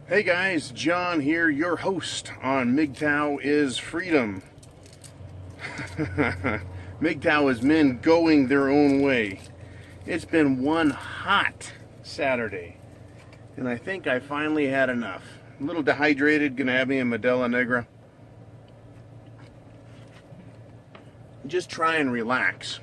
Hey guys, John here, your host on Mgtow is Freedom. Mgtow is men going their own way. It's been one hot Saturday, and I think I finally had enough. A little dehydrated, gonna have me a Modelo Negra. Just try and relax.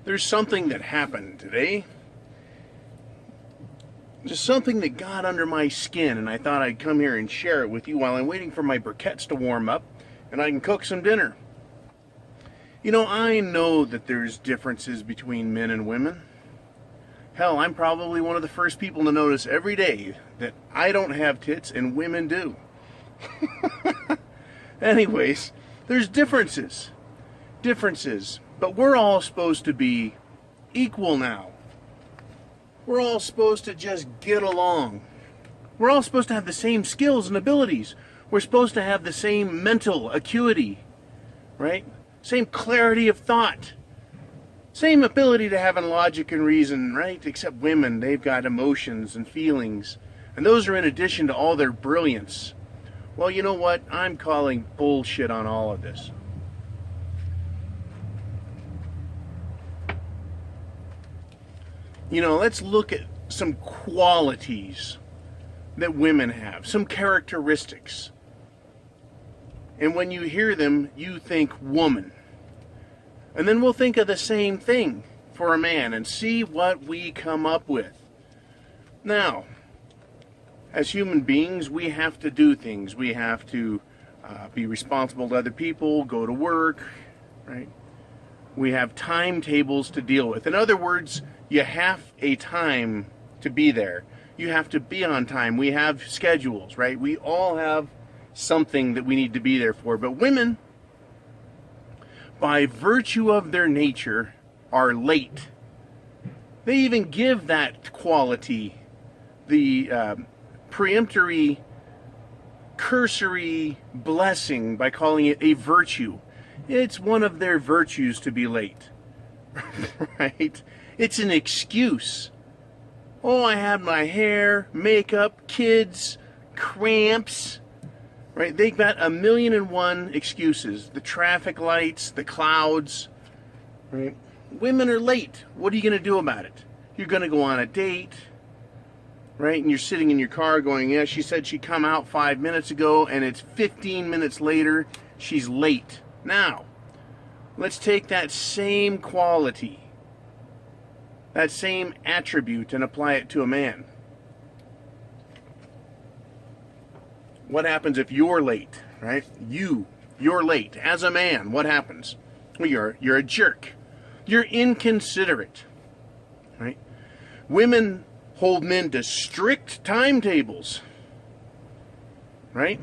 There's something that happened today. Just something that got under my skin, and I thought I'd come here and share it with you while I'm waiting for my briquettes to warm up and I can cook some dinner. You know, I know that there's differences between men and women. Hell, I'm probably one of the first people to notice every day that I don't have tits and women do. Anyways, there's differences. But we're all supposed to be equal now. We're all supposed to just get along. We're all supposed to have the same skills and abilities. We're supposed to have the same mental acuity, right? Same clarity of thought. Same ability to have logic and reason, right? Except women, they've got emotions and feelings. And those are in addition to all their brilliance. Well, you know what? I'm calling bullshit on all of this. You know, let's look at some qualities that women have, some characteristics. And when you hear them, you think woman. And then we'll think of the same thing for a man and see what we come up with. Now, as human beings, we have to do things. We have to be responsible to other people, go to work, right? We have timetables to deal with. In other words, you have a time to be there. You have to be on time. We have schedules, right? We all have something that we need to be there for. But women, by virtue of their nature, are late. They even give that quality the preemptory, cursory blessing by calling it a virtue. It's one of their virtues to be late, right? It's an excuse. Oh, I had my hair, makeup, kids, cramps, right? They got 1,000,001 excuses. The traffic lights, the clouds, right? Women are late. What are you going to do about it? You're going to go on a date, right? And you're sitting in your car going, yeah, she said she'd come out 5 minutes ago, and it's 15 minutes later, she's late. Now, let's take that same quality, that same attribute, and apply it to a man. What happens if you're late, right? You're late. As a man, what happens? Well, you're a jerk. You're inconsiderate, right? Women hold men to strict timetables, right?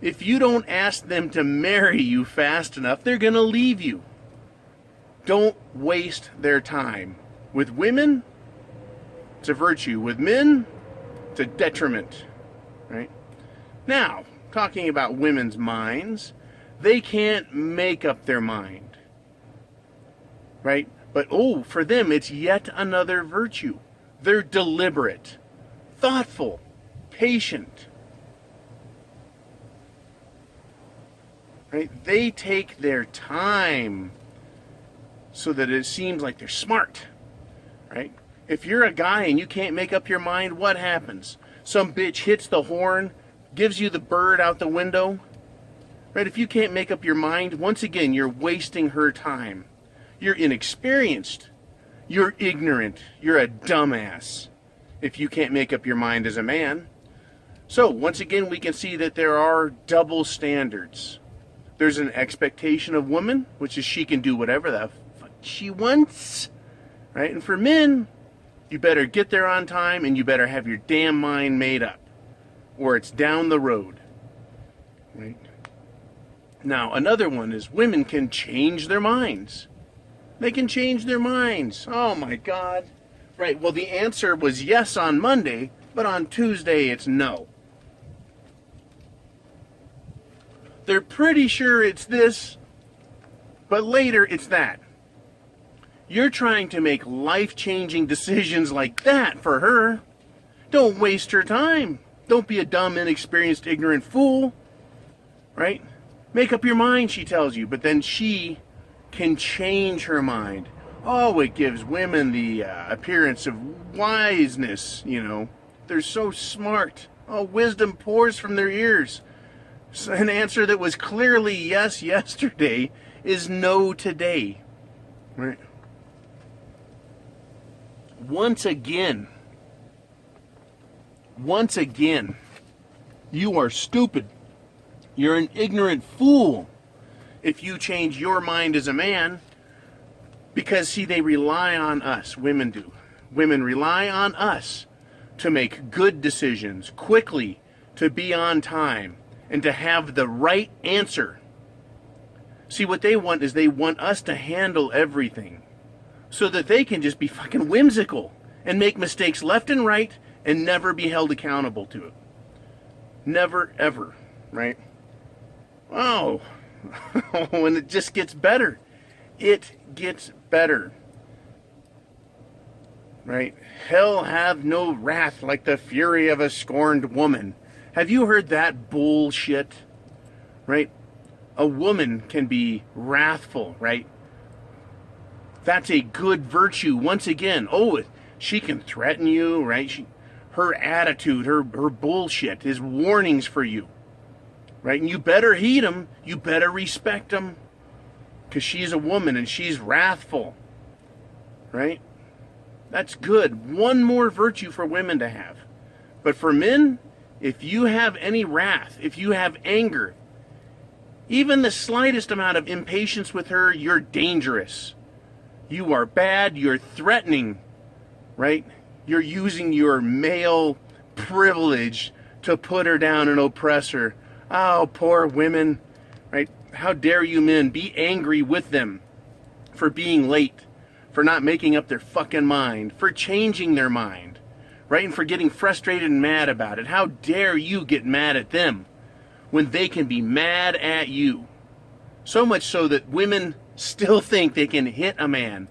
If you don't ask them to marry you fast enough, they're going to leave you. Don't waste their time. With women, it's a virtue. With men, it's a detriment, right? Now, talking about women's minds, they can't make up their mind, right? But, for them, it's yet another virtue. They're deliberate, thoughtful, patient, right? They take their time so that it seems like they're smart, right? If you're a guy and you can't make up your mind, what happens? Some bitch hits the horn, gives you the bird out the window, right? If you can't make up your mind, once again, you're wasting her time. You're inexperienced. You're ignorant. You're a dumbass if you can't make up your mind as a man. So, once again, we can see that there are double standards. There's an expectation of woman, which is she can do whatever the fuck she wants, right? And for men, you better get there on time and you better have your damn mind made up, or it's down the road, right? Now, another one is women can change their minds. They can change their minds. Oh my God. Right, well, the answer was yes on Monday, but on Tuesday it's no. They're pretty sure it's this, but later it's that. You're trying to make life-changing decisions like that for her. Don't waste her time. Don't be a dumb, inexperienced, ignorant fool, right? Make up your mind, she tells you, but then she can change her mind. Oh, it gives women the appearance of wiseness, you know. They're so smart. Oh, wisdom pours from their ears. So an answer that was clearly yes yesterday is no today, right? Once again, you are stupid. You're an ignorant fool if you change your mind as a man, because, see, they rely on us. Women do. Women rely on us to make good decisions quickly, to be on time, and to have the right answer. See, what they want is they want us to handle everything so that they can just be fucking whimsical and make mistakes left and right and never be held accountable to it. Never, ever, right? Oh, and it just gets better. It gets better. Right? Hell hath no wrath like the fury of a scorned woman. Have you heard that bullshit? Right? A woman can be wrathful, right? That's a good virtue. Once again, oh, she can threaten you, right? Her attitude, her bullshit is warnings for you. Right? And you better heed them. You better respect them. Because she's a woman and she's wrathful. Right? That's good. One more virtue for women to have. But for men, if you have any wrath, if you have anger, even the slightest amount of impatience with her, you're dangerous. You are bad. You're threatening. Right? You're using your male privilege to put her down and oppress her. Oh, poor women, right? How dare you men be angry with them for being late, for not making up their fucking mind, for changing their mind, right? And for getting frustrated and mad about it. How dare you get mad at them when they can be mad at you? So much so that women still think they can hit a man.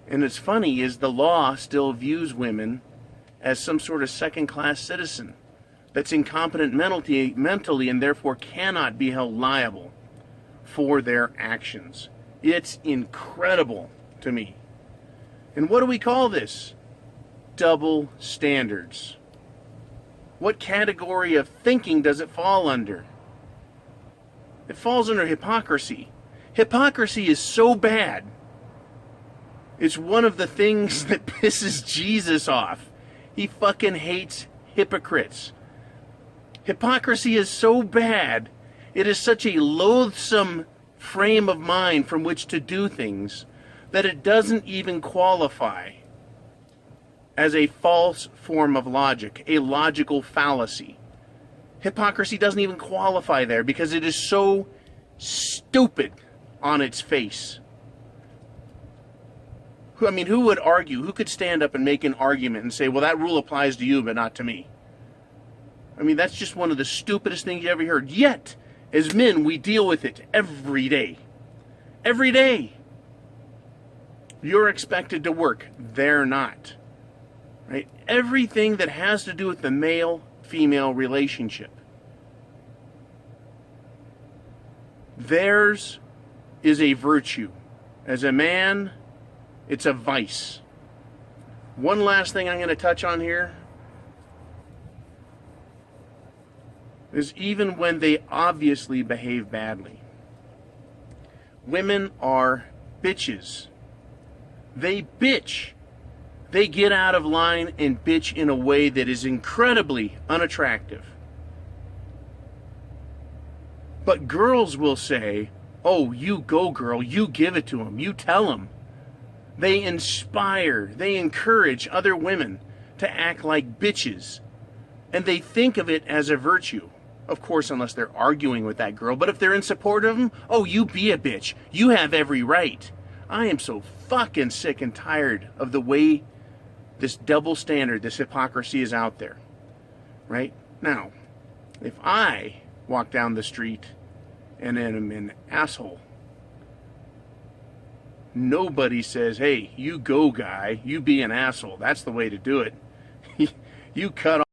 And it's funny is the law still views women as some sort of second-class citizen that's incompetent mentally and therefore cannot be held liable for their actions. It's incredible to me. And what do we call this? Double standards. What category of thinking does it fall under? It falls under hypocrisy. Hypocrisy is so bad. It's one of the things that pisses Jesus off. He fucking hates hypocrites. Hypocrisy is so bad, it is such a loathsome frame of mind from which to do things that it doesn't even qualify as a false form of logic, a logical fallacy. Hypocrisy doesn't even qualify there because it is so stupid on its face. I mean, who would argue? Who could stand up and make an argument and say, well, that rule applies to you but not to me? I mean, that's just one of the stupidest things you ever heard. Yet, as men, we deal with it every day. Every day. You're expected to work. They're not. Right? Everything that has to do with the male-female relationship. Theirs is a virtue. As a man, it's a vice. One last thing I'm going to touch on here is even when they obviously behave badly. Women are bitches. They bitch. They get out of line and bitch in a way that is incredibly unattractive. But girls will say, oh, you go girl, you give it to them, you tell them. They inspire, they encourage other women to act like bitches. And they think of it as a virtue. Of course, unless they're arguing with that girl. But if they're in support of them, oh, you be a bitch. You have every right. I am so fucking sick and tired of the way this double standard, this hypocrisy is out there. Right? Now, if I walk down the street and am an asshole, nobody says, hey, you go guy, you be an asshole. That's the way to do it. You cut off